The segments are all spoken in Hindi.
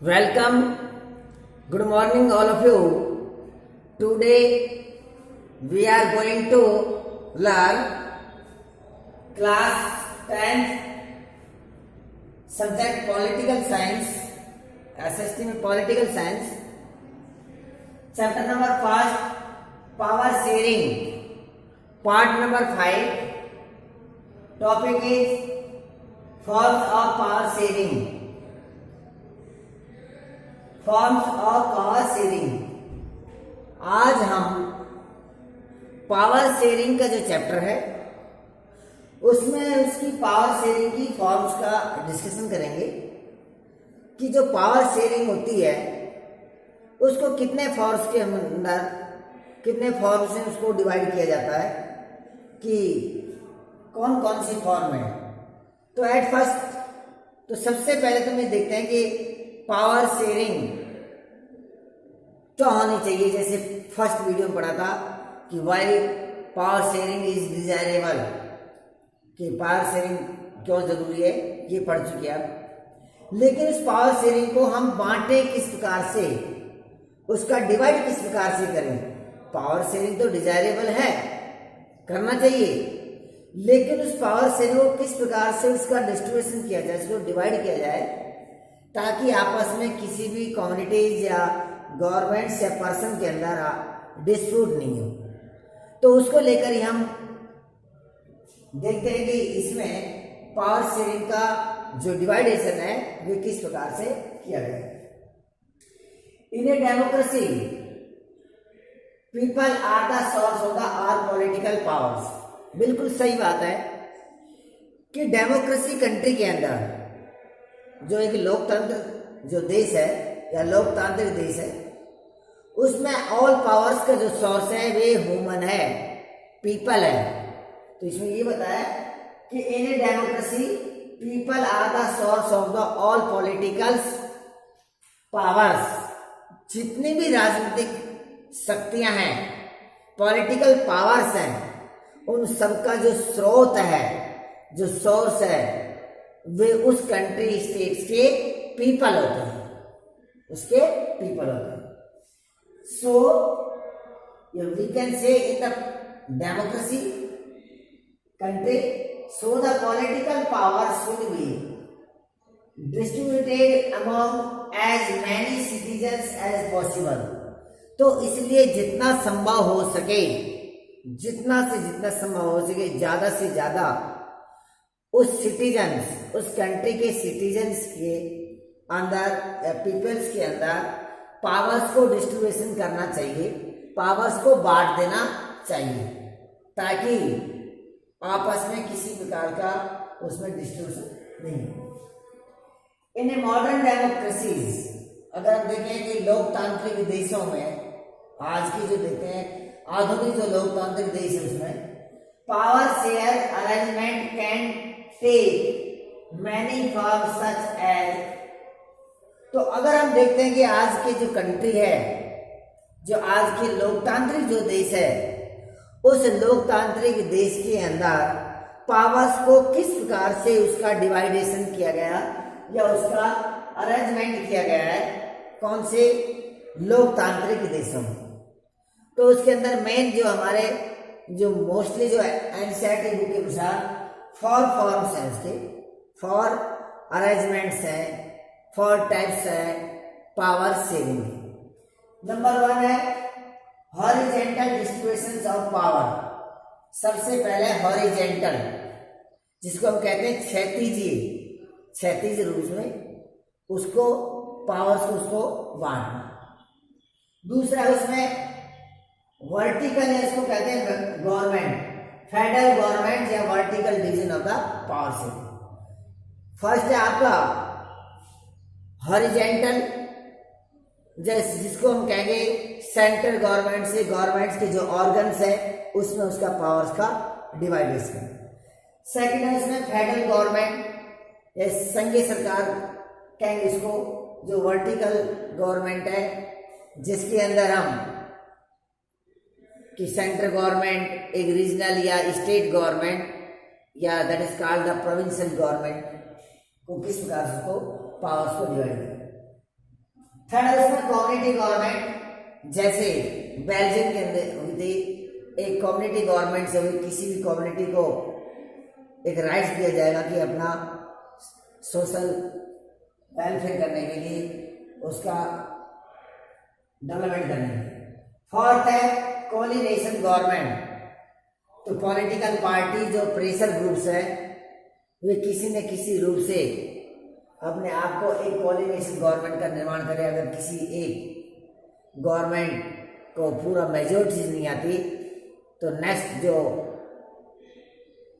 Welcome. Good morning, all of you. Today we are going to learn class 10th subject political science, SST में political science, chapter number 1 power sharing, part number 5. Topic is forms of power sharing. Forms of power sharing. आज हम पावर शेयरिंग का जो चैप्टर है उसमें उसकी पावर शेयरिंग की फॉर्म्स का डिस्कशन करेंगे कि जो पावर शेयरिंग होती है उसको कितने फॉर्म्स के अंदर कितने फॉर्म्स में उसको डिवाइड किया जाता है कि कौन कौन सी फॉर्म है। तो एट फर्स्ट तो सबसे पहले तो हम देखते हैं कि पावर शेयरिंग क्या होनी चाहिए। जैसे फर्स्ट वीडियो में पढ़ा था कि why power sharing is desirable, कि पावर शेयरिंग क्यों जरूरी है, ये पढ़ चुके आप। लेकिन उस पावर शेयरिंग को हम बांटे किस प्रकार से, उसका डिवाइड किस प्रकार से करें। पावर शेयरिंग तो डिजायरेबल है, करना चाहिए, लेकिन उस पावर शेयरिंग को किस प्रकार से उसका डिस्ट्रीब्यूशन किया जाए, उसको डिवाइड किया जाए ताकि आपस में किसी भी कम्युनिटीज या गवर्नमेंट या पर्सन के अंदर डिस्प्यूट नहीं हो। तो उसको लेकर ही हम देखते हैं कि इसमें पावर शेयरिंग का जो डिवाइडेशन है वो किस प्रकार से किया गया है। In a democracy people are the source of the all political powers. बिल्कुल सही बात है कि डेमोक्रेसी कंट्री के अंदर जो एक लोकतंत्र जो देश है या लोकतांत्रिक देश है उसमें ऑल पावर्स का जो सोर्स है वे ह्यूमन है, पीपल है। तो इसमें ये बताया कि in a democracy people are the source of the all political powers. जितनी भी राजनीतिक शक्तियां हैं, पॉलिटिकल पावर्स हैं, उन सबका जो स्रोत है, जो सोर्स है, वे उस कंट्री स्टेट्स के पीपल होते हैं, उसके पीपल होते हैं। सो we can say in the democracy country so the political power should be distributed among as many citizens as possible. तो इसलिए जितना संभव हो सके, जितना से जितना संभव हो सके, ज्यादा से ज्यादा उस सिटीजन्स, उस कंट्री के सिटीजन्स के अंदर या पीपल्स के अंदर पावर्स को डिस्ट्रीब्यूशन करना चाहिए, पावर्स को बांट देना चाहिए ताकि आपस में किसी प्रकार का उसमें डिस्ट्रीब्यूशन नहीं हो। इन ए मॉडर्न डेमोक्रेसीज, अगर हम देखें कि लोकतांत्रिक देशों में, आज की जो देखते हैं आधुनिक जो लोकतांत्रिक देश है उसमें power share arrangement can take many form such as. तो अगर हम देखते हैं कि आज की जो कंट्री है, जो आज के लोकतांत्रिक जो देश है, उस लोकतांत्रिक देश के अंदर पावर्स को किस प्रकार से उसका डिवाइडेशन किया गया या उसका अरेंजमेंट किया गया है, कौन से लोकतांत्रिक देशों में। तो उसके अंदर मेन जो हमारे जो मोस्टली जो एनसीईआरटी बुक के अनुसार 4 फॉर्म्स हैं, उसके 4 अरेंजमेंट्स हैं, 4 टाइप्स है पावर शेयरिंग। नंबर 1 है हॉरिजेंटल डिस्ट्रीब्यूशन ऑफ पावर। सबसे पहले हॉरिजेंटल, जिसको हम कहते हैं क्षैतिज रूप में उसको पावर्स को उसको बांटना। दूसरा उसमें वर्टिकल है, इसको कहते हैं गवर्नमेंट, फेडरल गवर्नमेंट या vertical division of the power sharing. First है आपका हॉरिजेंटल, जैसे जिसको हम कहेंगे सेंट्रल गवर्नमेंट से गवर्नमेंट के जो ऑर्गन्स है उसमें उसका पावर्स का डिवाइडेशन। सेकंड है इसमें फेडरल गवर्नमेंट या संघीय सरकार कहेंगे इसको, जो वर्टिकल गवर्नमेंट है जिसके अंदर हम कि सेंट्रल गवर्नमेंट, एक रीजनल या स्टेट गवर्नमेंट या that is called the provincial government को किस प्रकार से पावर्स को डिवाइड करें। थर्ड है उसमें कम्युनिटी गवर्नमेंट, जैसे बेल्जियम के अंदर हुई थी एक कम्युनिटी गवर्नमेंट से हुई, किसी भी कम्युनिटी को एक राइट्स दिया जाएगा कि अपना सोशल वेलफेयर करने के लिए उसका डेवलपमेंट करने के लिए। फोर्थ है कोलिनेशन गवर्नमेंट, तो पॉलिटिकल पार्टी जो प्रेशर ग्रुप्स है वे किसी न किसी रूप से अपने आप को एक कोलिनेशन गवर्नमेंट का निर्माण करें। अगर किसी एक गवर्नमेंट को पूरा मेजोरिटी नहीं आती तो नेक्स्ट जो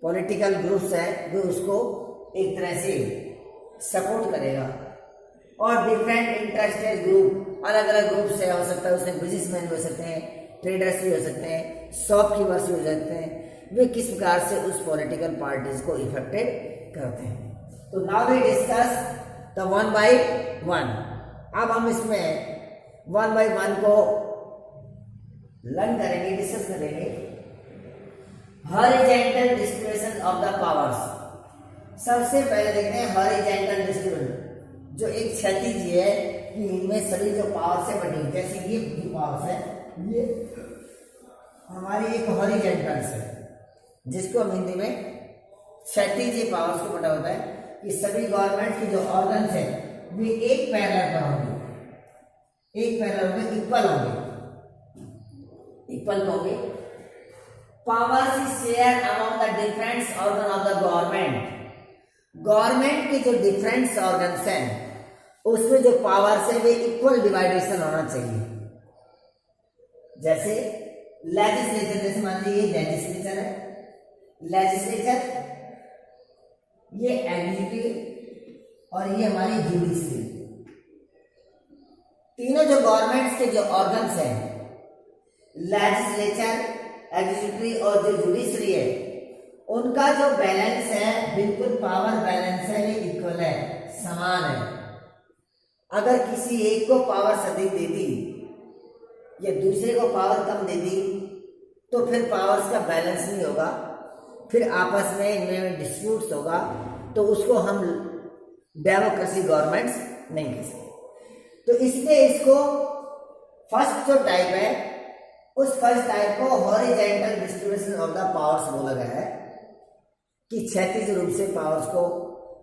पॉलिटिकल ग्रुप्स है वो उसको एक तरह से सपोर्ट करेगा। और डिफरेंट इंटरेस्टेड ग्रुप, अलग अलग ग्रुप से हो सकता है, उसमें बिजनेसमैन हो सकते हैं, ट्रेडर्स भी हो सकते हैं, शॉपकीपर्स भी हो सकते हैं, वे किस प्रकार से उस पॉलिटिकल पार्टीज को इफेक्टेड करते हैं। तो now we discuss the one by one. अब हम इसमें वन बाय वन को लर्न करेंगे, डिस्कस करेंगे। Horizontal distribution of the powers. सबसे पहले देखते हैं हॉरिजॉन्टल डिस्ट्रीब्यूशन, जो एक क्षैतिज है कि इनमें सभी जो पावर्स है बटी, जैसे ये पावर्स है, ये हमारी एक हॉरिजॉन्टल है जिसको हम हिंदी में क्षैतिज पावर्स को पता होता है कि सभी गवर्नमेंट की जो ऑर्गन्स है वे एक पैरेलल पर होंगे, एक पैरेलल में इक्वल होंगे, इक्वल होंगे। Powers is share among the different organ of the government. Government के जो डिफरेंट ऑर्गन्स हैं उसमें जो पावर्स है वे इक्वल डिवाइडेशन होना चाहिए। जैसे लेजिस्लेचर, जैसे मान लीजिए ये लेजिस्लेचर है, लेजिस्लेचर ये एग्जीक्यूटिव और ये हमारी जुडिशरी। तीनों जो गवर्नमेंट्स के जो ऑर्गन्स हैं, लेजिस्लेचर, एग्जीक्यूटिव और जो जुडिशरी है, उनका जो बैलेंस है बिल्कुल पावर बैलेंस है, ये इक्वल है, समान है। अगर किसी एक को पावर अधिक दे दी या दूसरे को पावर कम दे दी तो फिर पावर्स का बैलेंस नहीं होगा, फिर आपस में इनमें डिस्प्यूट्स होगा, तो उसको हम डेमोक्रेसी गवर्नमेंट्स नहीं कह सकते। तो इसलिए इसको फर्स्ट जो टाइप है उस फर्स्ट टाइप को horizontal distribution of the powers बोला गया है कि क्षैतिज रूप से पावर्स को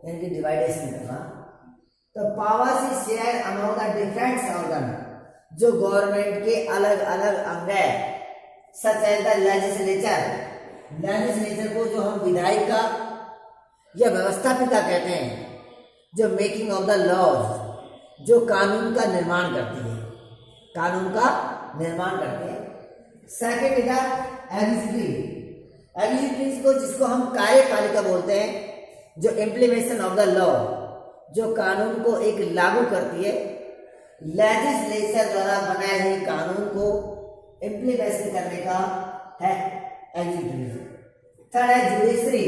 यानी डिवाइडेशन करना। तो powers is share among the different organ, जो गवर्नमेंट के अलग अलग अंग है, such as the legislature. Legislature को जो हम विधायिका या व्यवस्थापिका कहते हैं, जो मेकिंग ऑफ द लॉज, जो कानून का निर्माण करती है, कानून का निर्माण करते हैं। Second is the executive. Executive को जिसको हम कार्यपालिका बोलते हैं, जो इम्प्लीमेशन ऑफ द लॉ, जो कानून को एक लागू करती है। लेजिस्लेचर द्वारा बनाए हुए कानून को इम्प्लीमेशन करने का है एग्जीक्यूटिव। थर्ड है जुडिशरी।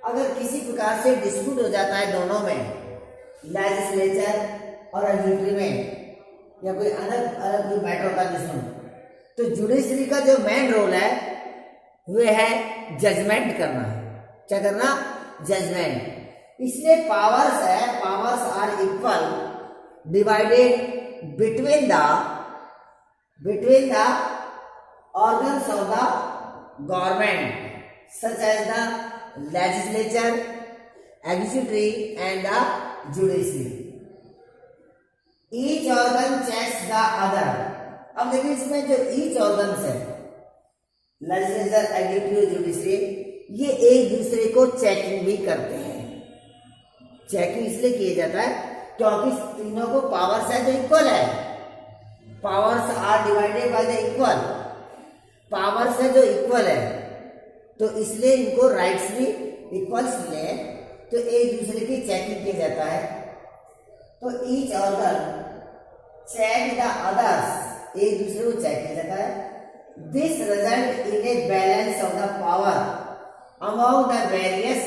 अगर किसी प्रकार से डिस्प्यूट हो जाता है दोनों में, लेजिस्लेचर और एग्जीक्यूटिव में, या कोई अलग अलग कोई मैटर होता है जिसमें, तो जुडिशरी का जो मेन रोल है वह है जजमेंट करना। क्या करना? जजमेंट। इसलिए पावर्स है, powers are equal divided between the organs of the government such as the legislature, executive and the judiciary. Each organ checks the other. अब देखिए इसमें जो each organs है, legislature, executive, judiciary, ये एक दूसरे को चेकिंग भी करते हैं। चेकिंग इसलिए किया जाता है क्योंकि तीनों को पावर्स है जो इक्वल है। Powers are divided by the equal. Powers है जो इक्वल है, तो इसलिए इनको राइट्स भी इक्वल्स मिले हैं, तो एक दूसरे की चेकिंग किया जाता है। तो each organ check the others, एक दूसरे को चेक किया जाता है। This result in a balance of the power among the various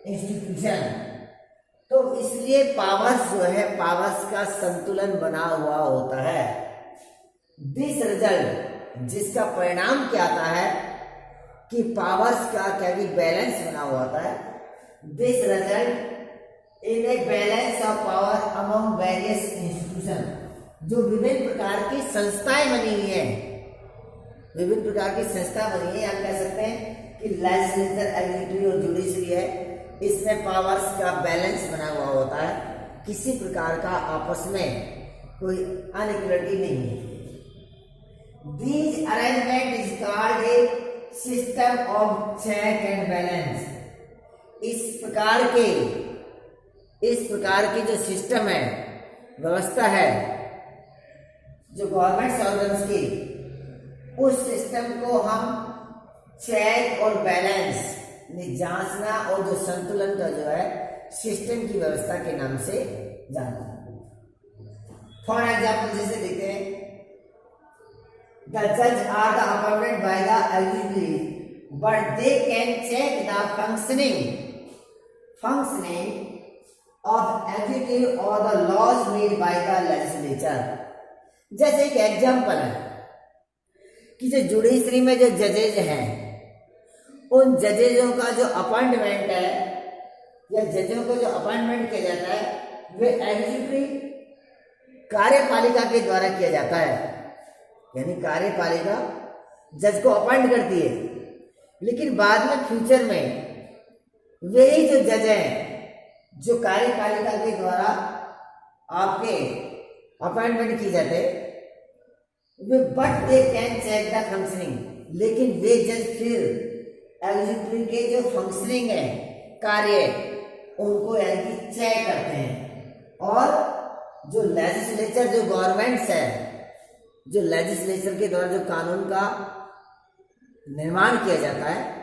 institution. तो इसलिए पावर्स जो है, पावर्स का संतुलन बना हुआ होता है। दिस रिजल्ट, जिसका परिणाम क्या आता है कि पावर्स का क्या भी बैलेंस बना हुआ होता है। This result in a balance of power among various institution. जो विभिन्न प्रकार की संस्थाएं बनी हुई है, विभिन्न प्रकार की संस्था बनी है, हम कह सकते हैं कि लेजिस्लेचर, एग्जीक्यूटिव और जुडिशरी है, इसमें पावर्स का बैलेंस बना हुआ होता है, किसी प्रकार का आपस में कोई अनइक्वलिटी नहीं है। These arrangement is called a system of check and balance। इस प्रकार की जो सिस्टम है, व्यवस्था है, जो गवर्नमेंट ऑर्गन्स की, उस सिस्टम को हम चेक और बैलेंस जांचना और जो संतुलन का जो है सिस्टम की व्यवस्था के नाम से जानते हैं। फॉर एग्जाम्पल जैसे देखते हैं, द जज are the appointed by the executive but they can check the functioning of executive or the laws made by the legislature. जैसे एक एग्जाम्पल है कि जो जुडिशरी में जो जजेज हैं, उन जजेजों का जो अपॉइंटमेंट है या जजों को जो अपॉइंटमेंट किया जाता है वे एग्जीक्यूटिव कार्यपालिका के द्वारा किया जाता है, यानी कार्यपालिका जज को अपॉइंट करती है, लेकिन बाद में फ्यूचर में वही जो जज हैं जो कार्यपालिका के द्वारा आपके अपॉइंटमेंट की जाते वे but they can check the functioning, लेकिन वे जज फिर एग्जीक्यूटिव के जो फंक्शनिंग है, कार्य, उनको यानी चेक करते हैं। और जो लेजिस्लेचर, जो गवर्नमेंट्स है, जो लेजिस्लेचर के द्वारा जो कानून का निर्माण किया जाता है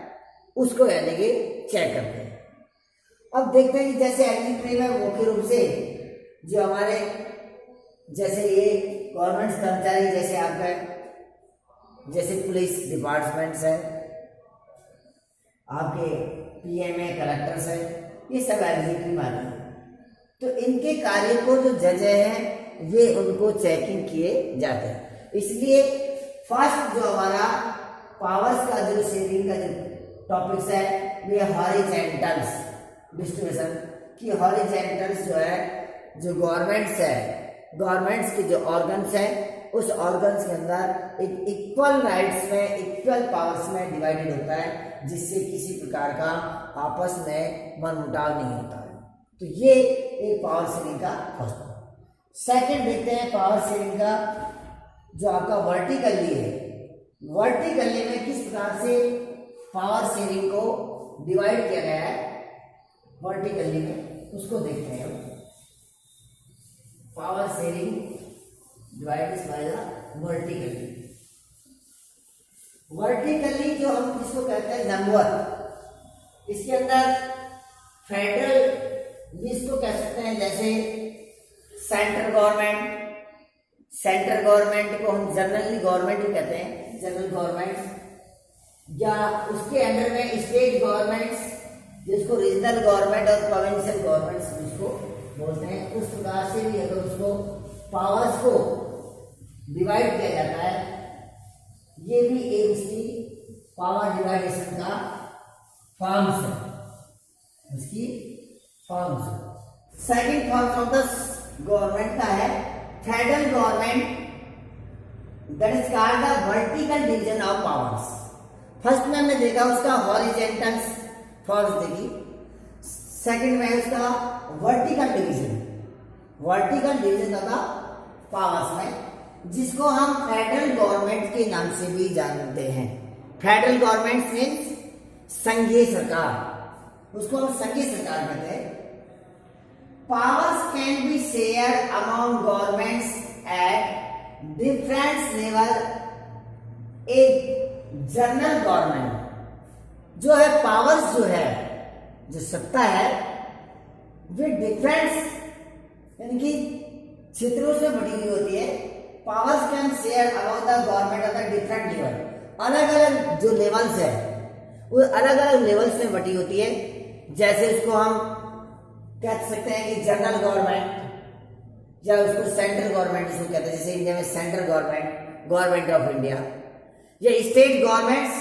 उसको यानी कि चेक करते हैं। अब देखते हैं कि जैसे एग्जीक्यूटिव में मुख्य रूप से जो हमारे जैसे ये गवर्नमेंट कर्मचारी, जैसे आपका जैसे पुलिस डिपार्टमेंट्स है, आपके पीएमए कलेक्टर्स है, ये सब एग्जीक्यूटिव आते हैं। तो इनके कार्य को जो जज हैं वे उनको चेकिंग किए जाते हैं। इसलिए फर्स्ट जो हमारा पावर्स का जो शेयरिंग का जो टॉपिक्स है वे हॉरिजॉन्टल्स डिस्ट्रीब्यूशन की। हॉरिजॉन्टल्स जो है, जो गवर्नमेंट्स है, गवर्नमेंट्स के जो ऑर्गन्स है, उस ऑर्गन्स के अंदर एक इक्वल राइट्स में, इक्वल पावर्स में डिवाइडेड होता है, जिससे किसी प्रकार का आपस में मनमुटाव नहीं होता है। तो ये एक पावर शेयरिंग का फर्स्ट है। सेकंड देखते हैं पावर शेयरिंग का जो आपका वर्टिकली है। वर्टिकली में किस प्रकार से पावर शेयरिंग को डिवाइड किया गया है वर्टिकली में, उसको देखते हैं। Power sharing divided by the vertically. Vertically जो हम इसको कहते हैं नंबर, इसके अंदर फेडरल भी इसको कह सकते हैं, जैसे सेंट्रल गवर्नमेंट को हम जनरली गवर्नमेंट ही कहते हैं, जनरल गवर्नमेंट, या उसके अंडर में स्टेट गवर्नमेंट्स जिसको रीजनल गवर्नमेंट और प्रोविंशियल गवर्नमेंट्स जिसको बोलते हैं। उस प्रकार से भी अगर उसको पावर्स को डिवाइड किया जाता है, ये भी एक इसकी पावर डिवाइडेशन का फॉर्म्स है, इसकी forms. Second form of the government का है federal government, that is called the vertical division of powers. First में हमने देखा उसका हॉरिजॉन्टल फॉर्म्स देखी, सेकंड में उसका vertical division of the powers में, जिसको हम फेडरल गवर्नमेंट के नाम से भी जानते हैं। फेडरल गवर्नमेंट मीन्स संघीय सरकार, उसको हम संघीय सरकार कहते हैं। Powers can be share among governments at different level. एक जनरल गवर्नमेंट जो है, पावर्स जो है, जो सत्ता है, वे डिफरेंट यानी कि क्षेत्रों से बटी हुई होती है। Powers can share among the government of the different level. अलग अलग जो लेवल्स है वो अलग अलग लेवल्स में बटी होती है। जैसे उसको हम कह सकते हैं कि जनरल गवर्नमेंट, या उसको सेंट्रल गवर्नमेंट जिसको कहते हैं, जैसे इंडिया में सेंट्रल गवर्नमेंट ऑफ इंडिया, या स्टेट गवर्नमेंट्स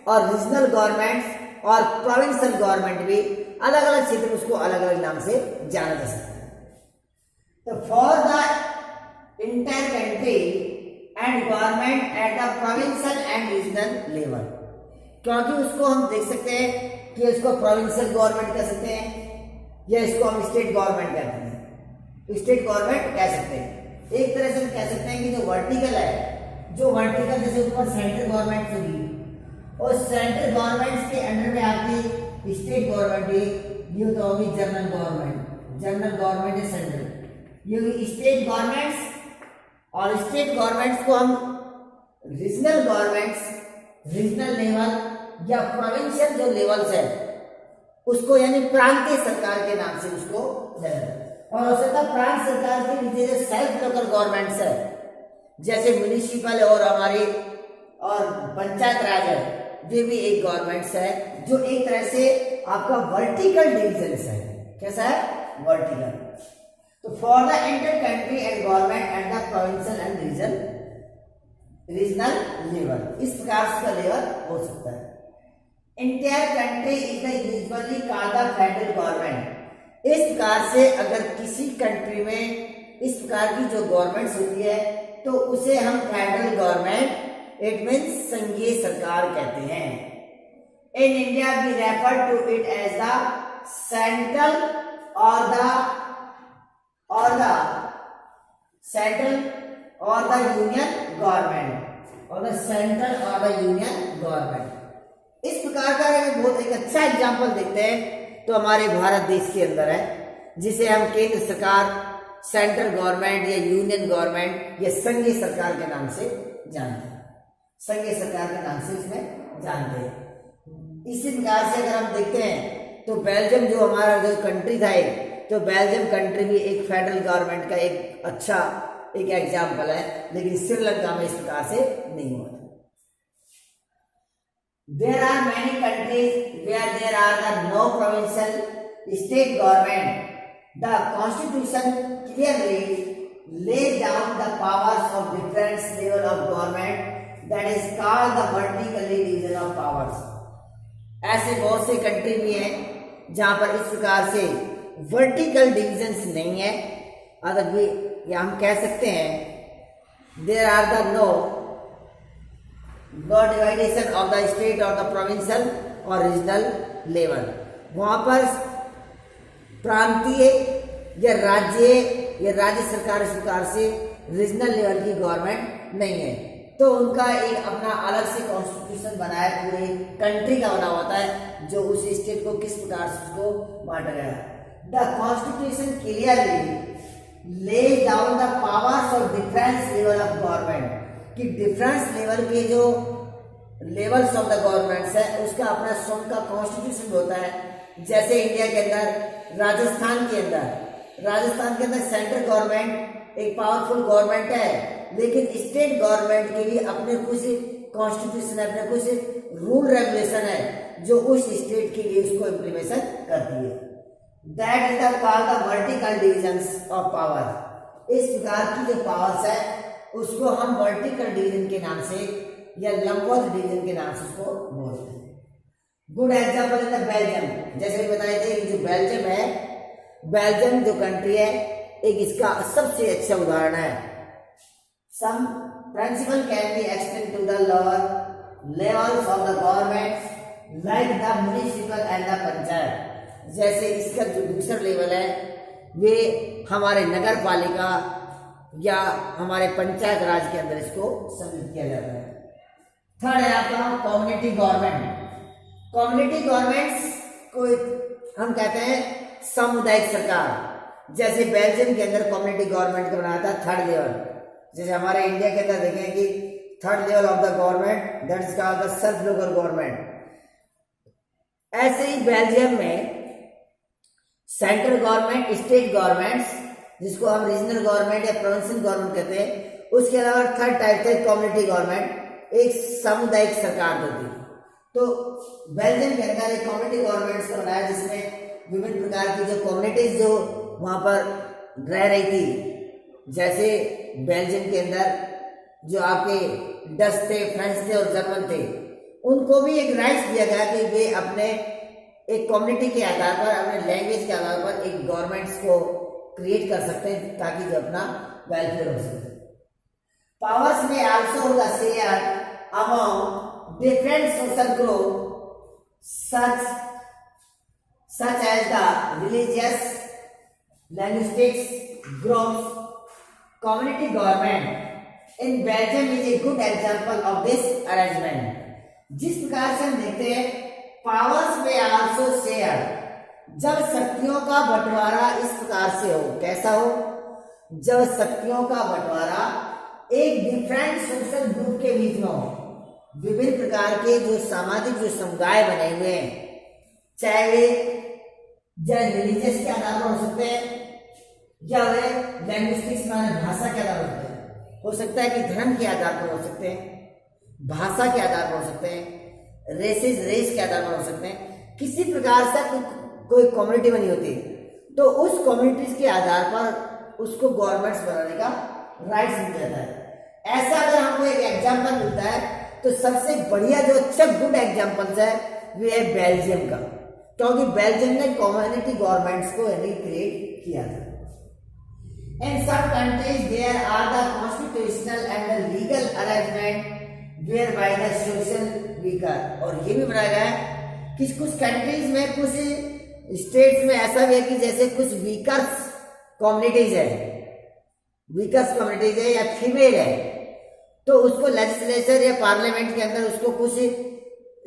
और रीजनल गवर्नमेंट्स और प्रोविंशियल गवर्नमेंट भी अलग अलग क्षेत्र में उसको अलग अलग नाम से जाना जा सकता है। तो for the inter country and government at the provincial and regional level, क्योंकि उसको हम देख सकते हैं कि उसको प्रोविंशियल गवर्नमेंट कह सकते हैं या इसको हम स्टेट गवर्नमेंट कहते हैं, स्टेट गवर्नमेंट कह सकते हैं। एक तरह से हम कह सकते हैं कि जो वर्टिकल है, जो वर्टिकल जैसे ऊपर सेंट्रल गवर्नमेंट होगी और सेंट्रल गवर्नमेंट के अंडर में आपकी स्टेट गवर्नमेंट, ये तो होगी जनरल गवर्नमेंट, जनरल गवर्नमेंट है सेंट्रल, ये होगी स्टेट गवर्नमेंट्स, और स्टेट गवर्नमेंट्स को हम रीजनल गवर्नमेंट्स, रीजनल लेवल या प्रोविंशियल जो लेवल्स है उसको यानी प्रांतीय सरकार के नाम से उसको और हो सकता है प्रांत सरकार के नीचे जो सेल्फ लोकल गवर्नमेंट्स है जैसे म्युनिसिपल और हमारी और पंचायत राज है, ये भी एक गवर्नमेंट्स है जो एक तरह से आपका वर्टिकल डिवीजन है। कैसा है? वर्टिकल। तो for the inter country and government at the provincial and regional level, इस प्रकार का लेवल हो सकता है। Entire country is the usually called the federal government. इस प्रकार से अगर किसी कंट्री में इस प्रकार की जो गवर्नमेंट्स होती है तो उसे हम फेडरल गवर्नमेंट, इट मीन्स संघीय सरकार कहते हैं। In India we refer to it as the central और द यूनियन गवर्नमेंट, और द सेंट्रल और द यूनियन गवर्नमेंट। इस प्रकार का बहुत एक अच्छा एग्जाम्पल देखते हैं तो हमारे भारत देश के अंदर है, जिसे हम केंद्र सरकार, सेंट्रल गवर्नमेंट या यूनियन गवर्नमेंट या संघीय सरकार के नाम से जानते हैं, संघीय सरकार के नाम से इसमें जानते हैं। इसी प्रकार से अगर हम देखते हैं तो बेल्जियम जो हमारा जो कंट्री था तो बेल्जियम कंट्री भी एक फेडरल गवर्नमेंट का एक अच्छा एक एग्जाम्पल है, लेकिन श्रीलंका में इस प्रकार से नहीं हुआ। There are many countries where there are the no provincial state government. The constitution clearly lays down the powers of different level of government, that is called the vertical division of powers. ऐसे बहुत से कंट्री भी हैं जहां पर इस प्रकार से वर्टिकल डिविजन्स नहीं है, अगर भी या हम कह सकते हैं there are the no dividation of the state और द प्रोविंशियल और रीजनल लेवल। वहां पर प्रांतीय या राज्य सरकार इस प्रकार से रीजनल लेवल की गवर्नमेंट नहीं है, तो उनका एक अपना अलग से कॉन्स्टिट्यूशन बना है, पूरे कंट्री का बना होता है जो उस स्टेट को किस प्रकार से उसको बांटा गया है। The constitution clearly lay down the powers of difference level of government, कि डिफरेंस लेवल के जो लेवल्स ऑफ द गवर्नमेंट्स है उसका अपना स्वयं का कॉन्स्टिट्यूशन होता है। जैसे इंडिया के अंदर राजस्थान के अंदर सेंट्रल गवर्नमेंट एक पावरफुल गवर्नमेंट है, लेकिन स्टेट गवर्नमेंट के लिए अपने कुछ कॉन्स्टिट्यूशन है, अपने कुछ रूल रेगुलेशन है जो उस स्टेट के लिए उसको इम्प्लीमेशन करती है। That is called the vertical divisions of power. इस प्रकार की जो पावर्स है उसको हम वर्टिकल डिवीजन के नाम से या लंबवत डिवीजन के नाम से उसको बोलते हैं। गुड एग्जांपल है बेल्जियम। जैसे बताए थे जो बेल्जियम है, बेल्जियम जो कंट्री है एक इसका सबसे अच्छा उदाहरण है। Same principle can be extend to the lower levels of the government like the municipal and the panchayat. जैसे इसका जो दूसरा लेवल है वे हमारे नगर पालिका या हमारे पंचायत राज के अंदर इसको सम्मिलित किया जाता है। थर्ड है आपका कम्युनिटी गवर्नमेंट। कम्युनिटी गवर्नमेंट्स को हम कहते हैं सामुदायिक सरकार। जैसे बेल्जियम के अंदर कम्युनिटी गवर्नमेंट का बनाया था थर्ड लेवल, जैसे हमारे इंडिया के अंदर देखें कि third level of the government that is called the self local government. ऐसे ही बेल्जियम में सेंट्रल गवर्नमेंट, स्टेट गवर्नमेंट्स जिसको हम रीजनल गवर्नमेंट या प्रोविंशियल गवर्नमेंट कहते हैं, उसके अलावा थर्ड टाइप थे कम्युनिटी गवर्नमेंट, एक सामुदायिक सरकार होती है। तो बेल्जियम के अंदर एक कम्युनिटी गवर्नमेंट का बनाया जिसमें विभिन्न प्रकार की जो कम्युनिटीज जो वहां पर रह रही थी, जैसे बेल्जियम के अंदर जो आपके डच थे, फ्रेंच थे और जर्मन थे, उनको भी एक राइट्स दिया गया कि वे अपने एक कम्युनिटी के आधार पर, अपने लैंग्वेज के आधार पर एक गवर्नमेंट्स को क्रिएट कर सकते हैं ताकि जो अपना वेलफेयर हो सके। powers may also be shared among different social groups such as the religious, linguistics groups. Community government in Belgium is a good example of this arrangement. जिस प्रकार से हम देखते हैं पावर्स में आल्सो शेयर, जब शक्तियों का बंटवारा इस प्रकार से हो, कैसा हो, जब शक्तियों का बंटवारा एक डिफरेंट सोशल ग्रुप के बीच में हो, विभिन्न प्रकार के जो सामाजिक जो समुदाय बने हुए हैं, चाहे वे रिलीजियस के आधार पर हो सकते हैं या वे लैंग्विस्टिक्स माने भाषा के आधार पर हो सकता है कि धर्म के आधार पर हो सकते हैं, भाषा के आधार पर हो सकते हैं, रेस के आधार पर हो सकते हैं, किसी प्रकार से कोई कम्युनिटी बनी होती है तो उस कम्युनिटीज के आधार पर उसको गवर्नमेंट्स बनाने का राइट्स मिल जाता है। ऐसा अगर हमको एक एग्जाम्पल मिलता है तो सबसे बढ़िया जो अच्छा गुड एग्जाम्पल्स है वो है बेल्जियम का, क्योंकि बेल्जियम ने कम्युनिटी गवर्नमेंट्स को क्रिएट किया था। In some countries there are the constitutional and the legal arrangement whereby the social weaker, और ये भी बनाया गया है कि कुछ कंट्रीज में, कुछ स्टेट्स में ऐसा भी है कि जैसे कुछ वीकर्स कम्युनिटीज है या फीमेल है तो उसको लेजिस्लेचर या पार्लियामेंट के अंदर उसको कुछ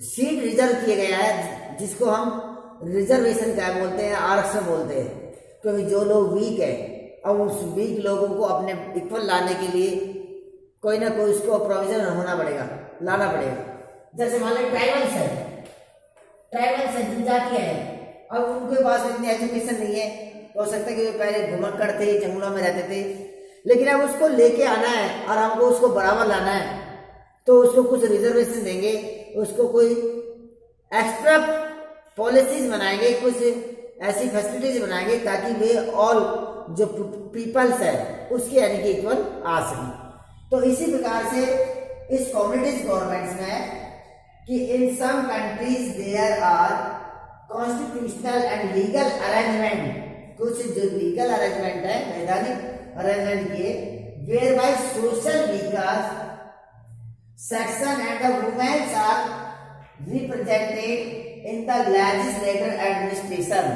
सीट रिजर्व किया गया है, जिसको हम रिजर्वेशन क्या बोलते हैं, आरक्षण बोलते हैं, क्योंकि जो लोग वीक है अब उस वीक लोगों को अपने इक्वल लाने के लिए कोई ना कोई उसको प्रोविजन होना पड़ेगा, लाना पड़ेगा। जैसे मान लो ट्राइबल्स है, जनजातियां है, अब उनके पास इतनी एजुकेशन नहीं है, हो सकता है कि वे पहले घुमक्कड़ थे, जंगलों में रहते थे, लेकिन अब उसको लेके आना है और हमको उसको बढ़ावा लाना है तो उसको कुछ रिजर्वेशन देंगे, उसको कोई एक्स्ट्रा पॉलिसीज बनाएंगे, कुछ ऐसी फैसिलिटीज बनाएंगे ताकि वे ऑल जो पीपल्स है उसके यानी कि इक्वल आ सके। तो इसी प्रकार से इस कम्युनिटीज गवर्नमेंट्स में कि in some countries there are constitutional and legal arrangement, कुछ जो लीगल अरेंजमेंट है, वैधानिक अरेंजमेंट किए, whereby social weaker section and the womens are represented in the legislature administration.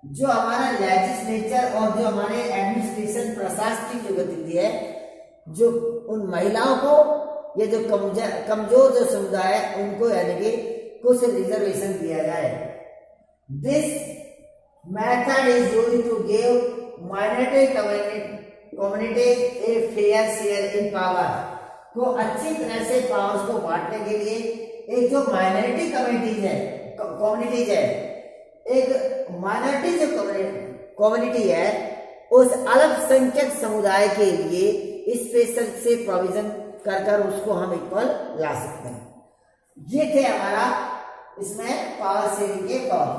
जो हमारा लेजिस्लेचर और जो हमारे एडमिनिस्ट्रेशन प्रशासनिक जो गतिविधि है, जो उन महिलाओं को या जो कमजोर जो समुदाय है उनको यानी कि कुछ रिजर्वेशन दिया जाए। This method is used to give minority communities a fair share in power, को अच्छी तरह से पावर्स को बांटने के लिए एक जो माइनॉरिटी कम्युनिटीज है, एक माइनॉरिटी जो कम्युनिटी है उस अल्पसंख्यक समुदाय के लिए स्पेशल से प्रोविजन कर उसको हम इक्वल ला सकते हैं। ये थे हमारा इसमें पावर शेयरिंग के फॉर्म।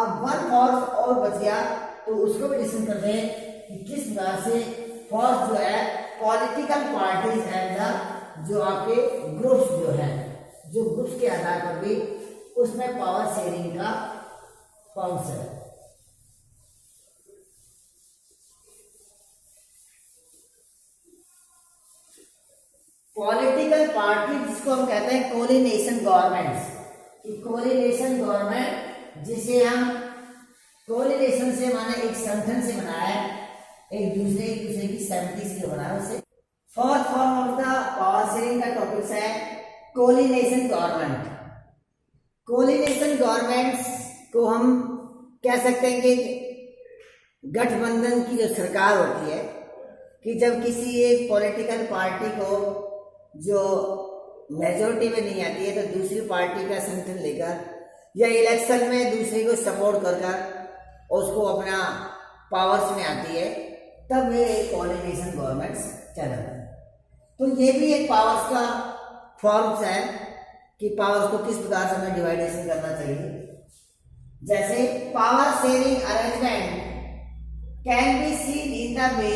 अब वन फॉर्स और बच गया तो उसको भी डिस्कस करते हैं कि किस प्रकार से फॉर्स जो है पॉलिटिकल पार्टीज एंड जो आपके ग्रुप्स जो है, जो ग्रुप्स के आधार पर भी उसमें पावर शेयरिंग का फॉर्म्स है। पॉलिटिकल पार्टी जिसको हम कहते हैं कोलिनेशन गवर्नमेंट्स, कोलिनेशन गवर्नमेंट जिसे हम कोलिनेशन से माने एक संगठन से बनाया है, एक दूसरे की सहमति से बनाया उसे। Fourth form of the power sharing का टॉपिक है कोलिनेशन गवर्नमेंट। कोलिनेशन गवर्नमेंट्स को हम कह सकते हैं कि गठबंधन की जो सरकार होती है, कि जब किसी एक पॉलिटिकल पार्टी को जो मेजोरिटी में नहीं आती है तो दूसरी पार्टी का समर्थन लेकर या इलेक्शन में दूसरे को सपोर्ट कर उसको अपना पावर्स में आती है, तब ये कोलिनेशन गवर्नमेंट्स चलाता है। तो ये भी एक पावर्स का फॉर्म्स है कि पावर्स को किस प्रकार से हमें डिवाइडेशन करना चाहिए। जैसे power sharing arrangement can be seen in the way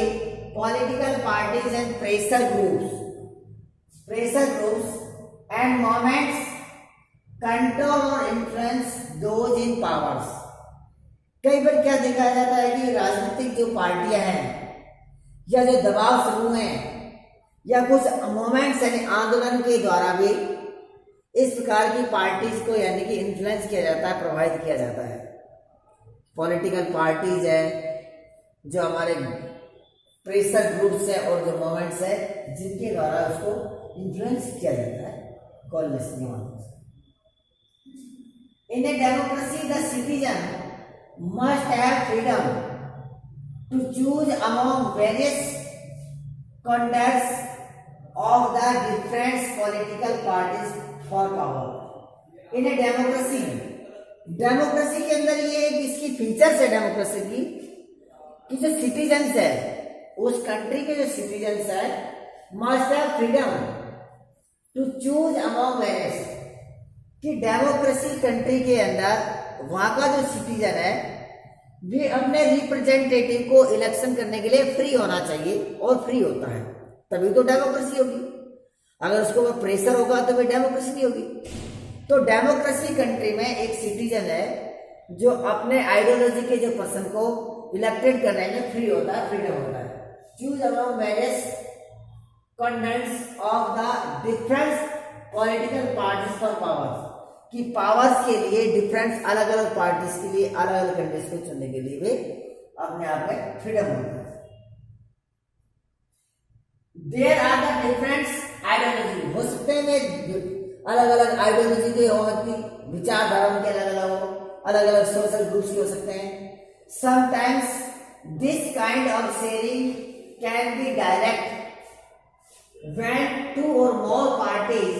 political parties and pressure groups and movements control और इन्फ्लुएंस दोज इन पावर्स। कई बार क्या देखा जाता है कि राजनीतिक जो पार्टियां हैं या जो दबाव समूह हैं या कुछ मूवमेंट्स यानी आंदोलन के द्वारा भी इस प्रकार की पार्टीज को यानी कि इन्फ्लुएंस किया जाता है, प्रभावित किया जाता है। पॉलिटिकल पार्टीज है जो हमारे प्रेशर ग्रुप्स है और जो मूवमेंट्स है जिनके द्वारा उसको इन्फ्लुएंस किया जाता है कोलिशन के माध्यम से। In a democracy, the citizen must have freedom to choose among various candidates of the different political parties for power. In a democracy, democracy के अंदर ये एक इसकी फीचर्स है डेमोक्रेसी की कि जो सिटीजन्स है उस कंट्री के जो सिटीजन्स है must have freedom to choose among various, कि डेमोक्रेसी कंट्री के अंदर वहां का जो सिटीजन है वे अपने रिप्रेजेंटेटिव को इलेक्शन करने के लिए फ्री होना चाहिए और फ्री होता है तभी तो डेमोक्रेसी होगी। अगर उसको प्रेशर होगा तो फिर डेमोक्रेसी नहीं होगी। तो डेमोक्रेसी कंट्री में एक सिटीजन है जो अपने आइडियोलॉजी के जो पर्सन को इलेक्टेड करने में फ्री होता है, फ्रीडम होता है। Choose among various candidates of the different political parties for powers, कि पावर्स के लिए डिफरेंट अलग अलग पार्टीज के लिए अलग अलग कैंडिडेट्स को चुनने के लिए भी अपने आप में फ्रीडम होता है। There are the different ideology, हो सकते हैं अलग अलग आइडियोलॉजी के हो सकती, विचारधारा उनके अलग अलग हो, अलग अलग सोशल ग्रुप्स के हो सकते हैं। Sometimes this kind of sharing can be direct when two or more parties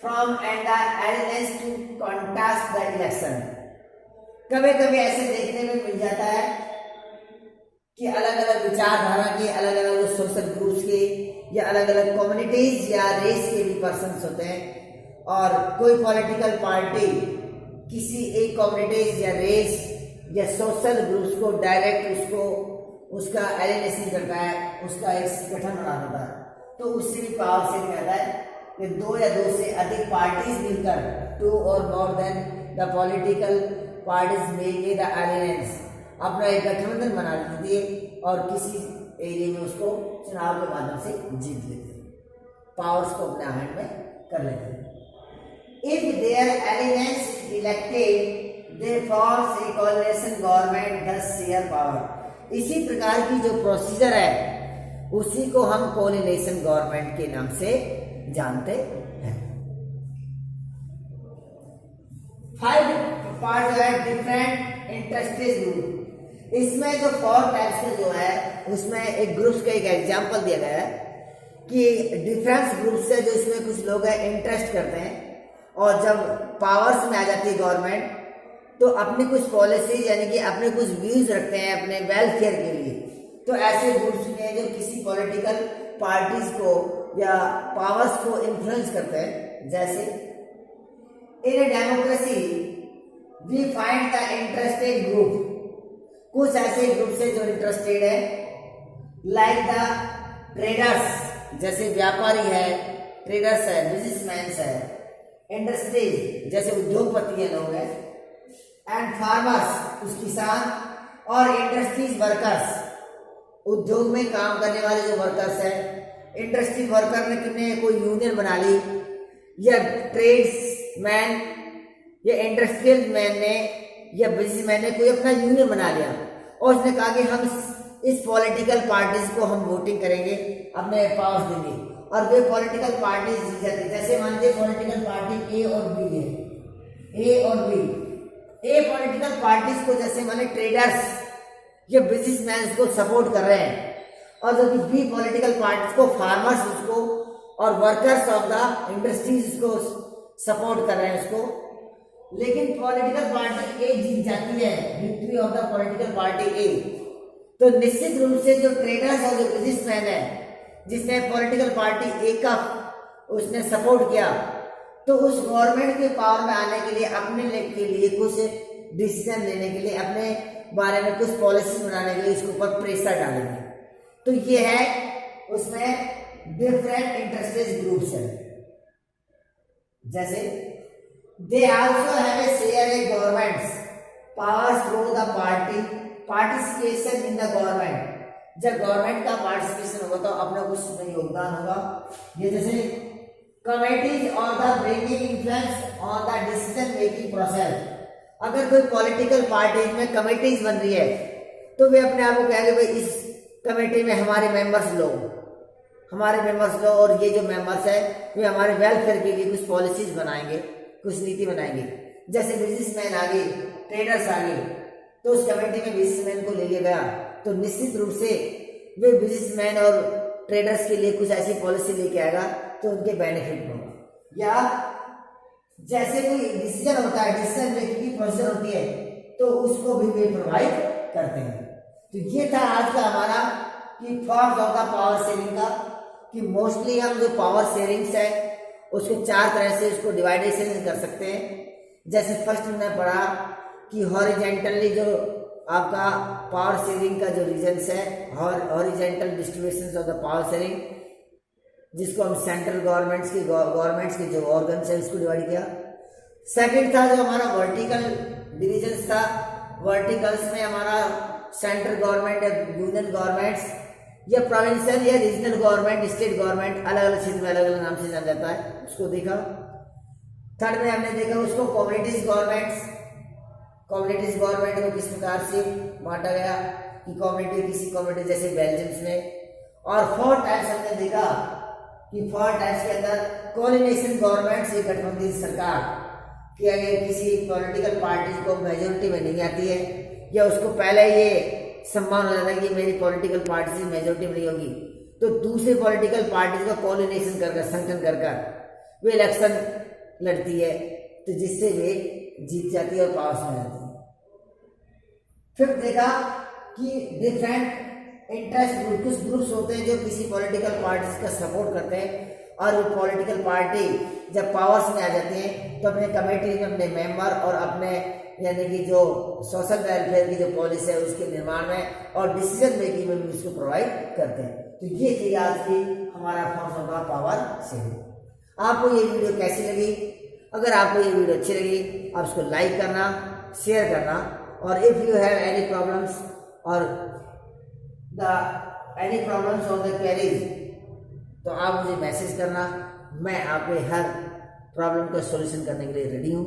from and the alliance to contest the election। कभी कभी ऐसे देखने में मिल जाता है कि अलग अलग विचारधारा के, अलग अलग सोशल ग्रुप्स के या अलग अलग कम्युनिटीज या रेस के भी पर्सन्स होते हैं और कोई पॉलिटिकल पार्टी किसी एक कम्युनिटीज या रेस या सोशल ग्रुप्स को डायरेक्ट उसका एलिनेशन करता है, उसका एक संगठन बना देता है। तो उससे भी पावर से कहता है कि दो या दो से अधिक पार्टीज मिलकर, टू और more than the political parties make the alliance, अपना एक गठबंधन बना लेती है और किसी एरिया में उसको चुनाव के माध्यम से जीत लेते हैं, पावर्स को अपने हैंड में कर लेते हैं। If their alliance elected they forms a coalition government thus share power. इसी प्रकार की जो प्रोसीजर है उसी को हम कोलिशन गवर्नमेंट के नाम से जानते हैं। 5 पार्ट जो है डिफरेंट इंटरेस्टेड ग्रुप, इसमें जो 4 टाइप्स के जो है उसमें एक ग्रुप्स का एक एग्जांपल दिया गया है कि डिफरेंस ग्रुप्स है जो इसमें कुछ लोग है इंटरेस्ट करते हैं और जब पावर्स में आ जाती है गवर्नमेंट तो अपनी कुछ पॉलिसी यानी कि अपने कुछ व्यूज रखते हैं अपने वेलफेयर के लिए। तो ऐसे ग्रुप्स में जो किसी पॉलिटिकल पार्टीज को या पावर्स को इन्फ्लुएंस करते हैं, जैसे in democracy we find the interested group, कुछ ऐसे ग्रुप से जो इंटरेस्टेड है लाइक द ट्रेडर्स, जैसे व्यापारी है, ट्रेडर्स है, बिजनेसमैन है, इंडस्ट्रीज जैसे उद्योगपति है लोग हैं, एंड फार्मर्स कुछ किसान, और इंडस्ट्रीज वर्कर्स उद्योग में काम करने वाले जो वर्कर्स हैं। इंडस्ट्री वर्कर ने कितने कोई यूनियन बना ली या ट्रेड्समैन या इंडस्ट्रियल मैन ने या बिजनेसमैन ने कोई अपना यूनियन बना लिया और उसने कहा कि हम इस पॉलिटिकल पार्टीज को हम वोटिंग करेंगे, अपने पावर्स देंगे और वे पॉलिटिकल पार्टीज जीत जाती। जैसे मान लीजिए पॉलिटिकल पार्टी ए और बी है, ए और बी, ए पॉलिटिकल पार्टीज को जैसे माने ट्रेडर्स ये बिजनेसमैन को सपोर्ट कर रहे हैं और जो बी पॉलिटिकल पार्टीज को फार्मर्स उसको और वर्कर्स ऑफ द इंडस्ट्रीज को सपोर्ट कर रहे हैं उसको। लेकिन पॉलिटिकल पार्टी ए जीत जाती है, victory of the political party A, तो निश्चित रूप से जो ट्रेडर्स और जो बिजनेसमैन है जिसने पॉलिटिकल पार्टी ए का उसने सपोर्ट किया तो उस गवर्नमेंट के पावर में आने के लिए अपने के लिए कुछ डिसीजन लेने के लिए अपने बारे में कुछ पॉलिसी बनाने के लिए इसके ऊपर प्रेशर डालेंगे। तो ये है उसमें डिफरेंट इंटरेस्टेड ग्रुप्स है। जैसे they also have a share in governments powers through the party participation in the government, जब गवर्नमेंट का पार्टिसिपेशन होगा तो अपना कुछ इसमें योगदान होगा। ये जैसे कमिटीज और the bringing influence on the decision making process. अगर कोई पॉलिटिकल पार्टीज में कमिटीज बन रही है तो वे अपने आप को कहेंगे भाई इस कमेटी में हमारे मेंबर्स लो और ये जो मेंबर्स है वे हमारे वेलफेयर के लिए कुछ पॉलिसीज बनाएंगे, कुछ नीति बनाएंगे। जैसे बिजनेसमैन आ गए, ट्रेडर्स आ गए, तो उस कमेटी में बिजनेसमैन को ले लिया गया तो निश्चित रूप से वे बिजनेसमैन और ट्रेडर्स के लिए कुछ ऐसी पॉलिसी लेके आएगा तो उनके बेनिफिट होगा। या जैसे कोई डिसीजन होता है, डिसीजन मेकिंग की प्रोसेस होती है तो उसको भी वे प्रोवाइड करते हैं। तो ये था आज का हमारा कि forms of the power sharing का, कि मोस्टली हम जो पावर शेयरिंग्स है उसको 4 तरह से उसको डिवाइडेशन कर सकते हैं। जैसे फर्स्ट हमने पढ़ा कि हॉरिजेंटली जो आपका पावर शेयरिंग का जो रीजन्स है, horizontal distribution of the power sharing, जिसको हम सेंट्रल गवर्नमेंट्स के जो ऑर्गन्स है उसको डिवाइड किया। सेकंड था जो हमारा वर्टिकल डिविजन्स था। वर्टिकल्स में हमारा सेंट्रल गवर्नमेंट या यूनियन गवर्नमेंट्स या प्रोविंशियल या रीजनल गवर्नमेंट, स्टेट गवर्नमेंट, अलग अलग क्षेत्र में अलग अलग नाम से जाना जाता है, उसको देखा। थर्ड में हमने देखा उसको कम्युनिटीज गवर्नमेंट्स को किस प्रकार से बांटा गया कि कम्युनिटी किसी कम्युनिटी जैसे बेल्जियम में। और 4 टाइप्स हमने देखा कि 4 टाइप्स के अंदर कोऑर्डिनेशन गवर्नमेंट्स, ये गठबंधन सरकार कि अगर किसी पॉलिटिकल पार्टी को मेजोरिटी में नहीं आती है या उसको पहले ये सम्मान हो जाता है कि मेरी पॉलिटिकल पार्टी से मेजोरिटी में नहीं होगी तो दूसरे पॉलिटिकल पार्टी का कोऑर्डिनेशन कर संगठन कर वे इलेक्शन लड़ती है तो जिससे वे जीत जाती है और पावर में जाती है। फिर देखा कि डिफरेंट इंटरेस्ट ग्रुप, कुछ ग्रुप्स होते हैं जो किसी पॉलिटिकल पार्टी का सपोर्ट करते हैं और वो पॉलिटिकल पार्टी जब पावर्स में आ जाती है तो अपने कमेटी में अपने मेंबर और अपने यानी कि जो सोशल वेलफेयर की जो पॉलिसी है उसके निर्माण में और डिसीजन मेकिंग में भी उसको प्रोवाइड करते हैं। तो ये थी आज की हमारा फॉर्म्स ऑफ पावर शेयरिंग। आपको ये वीडियो कैसी लगी? अगर आपको ये वीडियो अच्छी लगी आप उसको लाइक करना, शेयर करना, और if you have any problems or any problems on the queries तो आप मुझे मैसेज करना, मैं आपके हर प्रॉब्लम का सॉल्यूशन करने के लिए रेडी हूँ।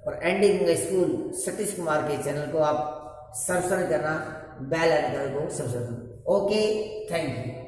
और एंडिंग स्कूल सतीश कुमार के चैनल को आप सब्सक्राइब करना, बेल आइकन को सब्सक्राइब करना। Okay, thank you.